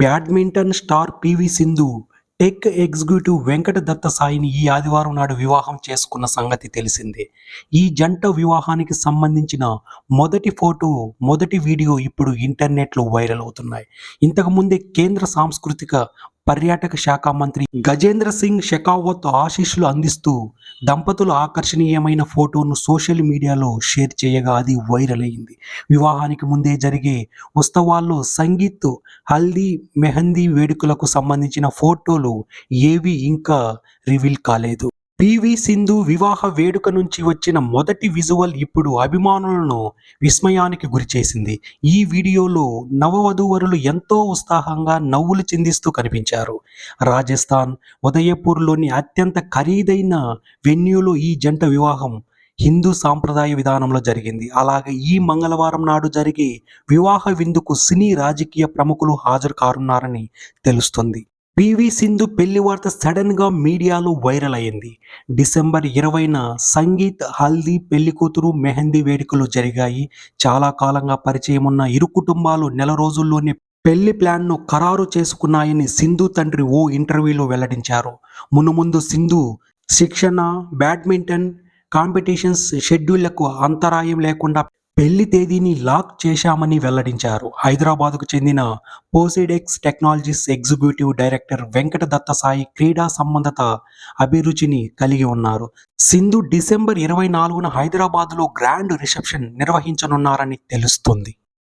Badminton star PV Sindhu tech executive Venkata దత్త సాయిని ఈ ఆదివారం నాడు వివాహం చేసుకున్న సంగతి తెలిసిందే. ఈ జంట వివాహానికి సంబంధించిన మొదటి ఫోటో, మొదటి వీడియో ఇప్పుడు ఇంటర్నెట్లో వైరల్ అవుతున్నాయి. ఇంతకు ముందే కేంద్ర సాంస్కృతిక పర్యాటక శాఖ మంత్రి గజేంద్ర సింగ్ షెకావత్ ఆశీస్సులు అందిస్తూ దంపతులు ఆకర్షణీయమైన ఫోటోను సోషల్ మీడియాలో షేర్ చేయగా అది వైరల్ అయింది. వివాహానికి ముందే జరిగే ఉత్సవాల్లో సంగీత్, హల్దీ, మెహందీ వేడుకలకు సంబంధించిన ఫోటోలు ఏవీ ఇంకా రివీల్ కాలేదు. పివి సింధు వివాహ వేడుక నుంచి వచ్చిన మొదటి విజువల్ ఇప్పుడు అభిమానులను విస్మయానికి గురిచేసింది. ఈ వీడియోలో నవవధూవరులు ఎంతో ఉత్సాహంగా నవ్వులు చిందిస్తూ కనిపించారు. రాజస్థాన్ ఉదయపూర్లోని అత్యంత ఖరీదైన వెన్యూలో ఈ జంట వివాహం హిందూ సాంప్రదాయ విధానంలో జరిగింది. అలాగే ఈ మంగళవారం నాడు జరిగే వివాహ విందుకు సినీ, రాజకీయ ప్రముఖులు హాజరు కానున్నారని తెలుస్తుంది. పివి సింధు పెళ్లి వార్త సడన్ గా మీడియాలో వైరల్ అయింది. డిసెంబర్ 20న సంగీత్, హల్దీ, పెళ్లి కూతురు, మెహందీ వేడుకలు జరిగాయి. చాలా కాలంగా పరిచయం ఉన్న ఇరు కుటుంబాలు నెల రోజుల్లోనే పెళ్లి ప్లాన్ను ఖరారు చేసుకున్నాయని సింధు తండ్రి ఓ ఇంటర్వ్యూలో వెల్లడించారు. మున్ముందు సింధు శిక్షణ, బ్యాడ్మింటన్ కాంపిటీషన్స్ షెడ్యూళ్లకు అంతరాయం లేకుండా పెళ్లి తేదీని లాక్ చేశామని వెల్లడించారు. హైదరాబాద్కు చెందిన Posidex technologies executive director Venkata దత్త సాయి క్రీడా సంబంధత అభిరుచిని కలిగి ఉన్నారు. సింధు డిసెంబర్ 24న హైదరాబాద్లో గ్రాండ్ రిసెప్షన్ నిర్వహించనున్నారని తెలుస్తుంది.